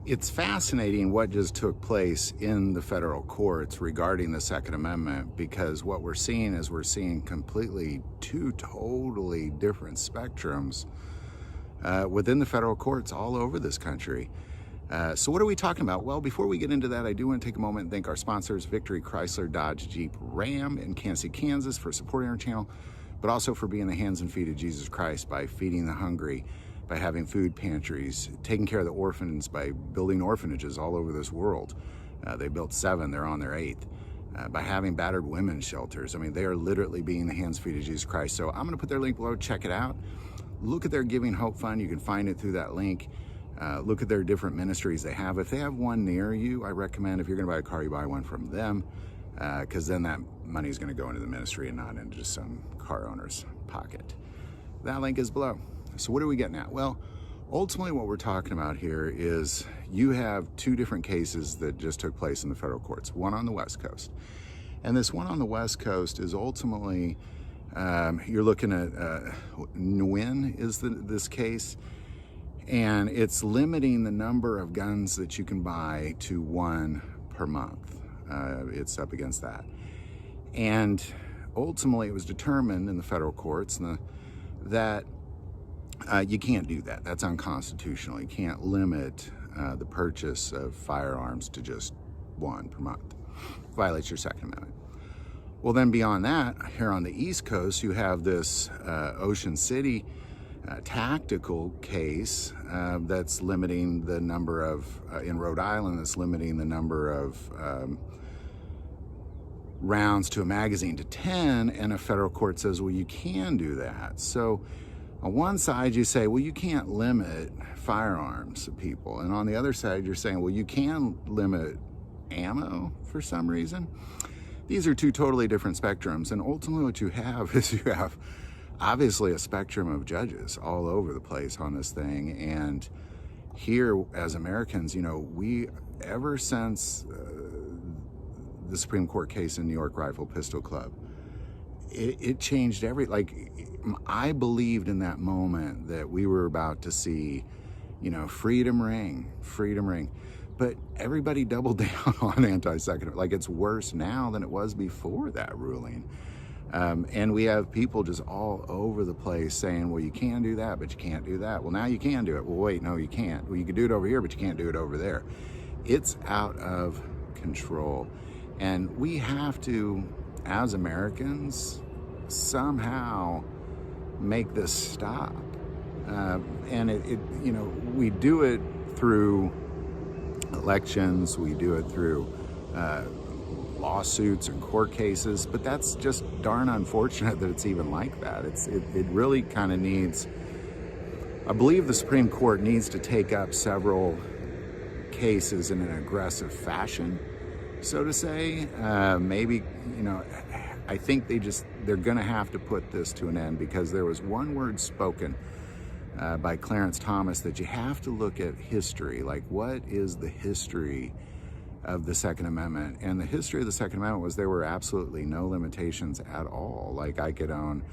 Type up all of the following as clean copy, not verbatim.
It's fascinating what just took place in the federal courts regarding the Second Amendment, because what we're seeing is we're seeing completely two totally different spectrums within the federal courts all over this country. So what are we talking about? Well, before we get into that, I do want to take a moment and thank our sponsors, Victory Chrysler, Dodge, Jeep, Ram in Kansas City, Kansas, for supporting our channel, but also for being the hands and feet of Jesus Christ by feeding the hungry, by having food pantries, taking care of the orphans, by building orphanages all over this world. They built 7, they're on their 8th. By having battered women's shelters. I mean, they are literally being the hands and feet of Jesus Christ. So I'm gonna put their link below, check it out. Look at their Giving Hope Fund, you can find it through that link. Look at their different ministries they have. If they have one near you, I recommend if you're gonna buy a car, you buy one from them, because then that money is gonna go into the ministry and not into just some car owner's pocket. That link is below. So what are we getting at? Well, ultimately what we're talking about here is you have 2 different cases that just took place in the federal courts, one on the West Coast. And this one on the West Coast is ultimately, you're looking at Nguyen is this case, and it's limiting the number of guns that you can buy to 1 per month. It's up against that. And ultimately it was determined in the federal courts that you can't do that. That's unconstitutional. You can't limit the purchase of firearms to just 1 per month. Violates your Second Amendment. Well, then beyond that, here on the East Coast, you have this Ocean City tactical case that's limiting the number of, in Rhode Island, that's limiting the number of rounds to a magazine to 10, and a federal court says, well, you can do that. So on one side, you say, well, you can't limit firearms to people. And on the other side, you're saying, well, you can limit ammo for some reason. These are 2 totally different spectrums. And ultimately what you have is you have obviously a spectrum of judges all over the place on this thing. And here as Americans, you know, we, ever since the Supreme Court case in New York Rifle Pistol Club, it changed I believed in that moment that we were about to see, you know, freedom ring. But everybody doubled down on anti-Second. Like, it's worse now than it was before that ruling. And we have people just all over the place saying, well, you can do that, but you can't do that. Well, now you can do it. Well, wait, no, you can't. Well, you can do it over here, but you can't do it over there. It's out of control. And we have to, as Americans, somehow make this stop. And you know, we do it through elections, we do it through lawsuits and court cases, but that's just darn unfortunate that it's even like that. It really kind of needs, I believe the Supreme Court needs to take up several cases in an aggressive fashion, so to say. Maybe, you know, I think they're gonna have to put this to an end, because there was one word spoken by Clarence Thomas that you have to look at history. Like, what is the history of the Second Amendment? And the history of the Second Amendment was there were absolutely no limitations at all. Like, I could own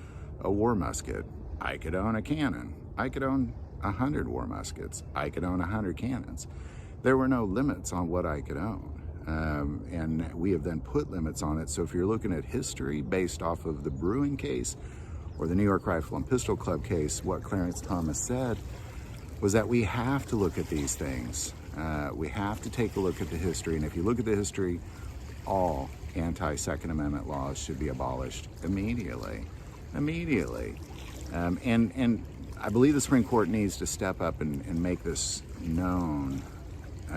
a war musket, I could own a cannon, I could own 100 war muskets, I could own 100 cannons. There were no limits on what I could own. And we have then put limits on it. So if you're looking at history based off of the Brewing case or the New York Rifle and Pistol Club case, what Clarence Thomas said was that we have to look at these things. We have to take a look at the history. And if you look at the history, all anti-Second Amendment laws should be abolished immediately. And I believe the Supreme Court needs to step up and make this known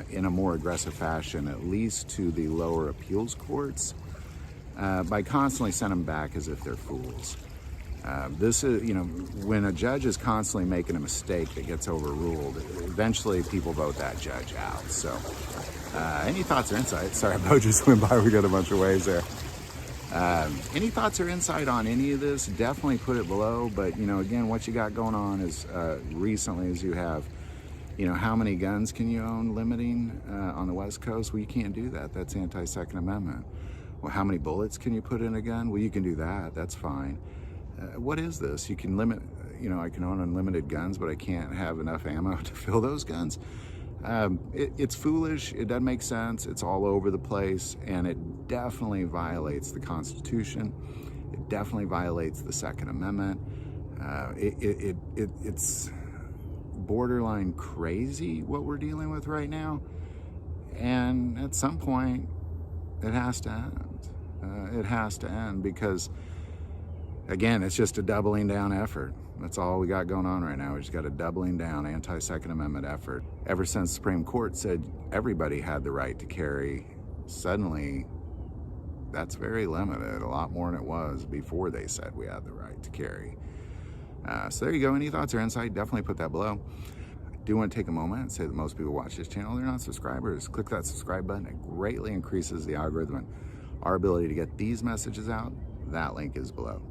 in a more aggressive fashion, at least to the lower appeals courts, by constantly sending them back as if they're fools. This is, you know, when a judge is constantly making a mistake that gets overruled, eventually people vote that judge out. So, any thoughts or insights? Sorry, Bo just went by, we got a bunch of waves there. Any thoughts or insight on any of this? Definitely put it below. But, you know, again, what you got going on is recently is you have, you know, how many guns can you own limiting on the West Coast? Well, you can't do that. That's anti-Second Amendment. Well, how many bullets can you put in a gun? Well, you can do that. That's fine. What is this? You can limit, you know, I can own unlimited guns, but I can't have enough ammo to fill those guns. It's foolish. It doesn't make sense. It's all over the place, and it definitely violates the Constitution. It definitely violates the Second Amendment. It's borderline crazy what we're dealing with right now, and at some point, it has to end. It has to end because, again, it's just a doubling down effort. That's all we got going on right now. We just got a doubling down anti-Second Amendment effort. Ever since the Supreme Court said everybody had the right to carry, suddenly that's very limited, a lot more than it was before they said we had the right to carry. So there you go. Any thoughts or insight, definitely put that below. I do want to take a moment and say that most people watch this channel, they're not subscribers. Click that subscribe button. It greatly increases the algorithm and our ability to get these messages out. That link is below.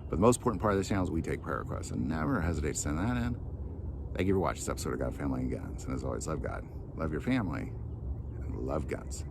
But the most important part of this channel is we take prayer requests, and never hesitate to send that in. Thank you for watching this episode of God, Family, and Guns. And as always, love God, love your family, and love guns.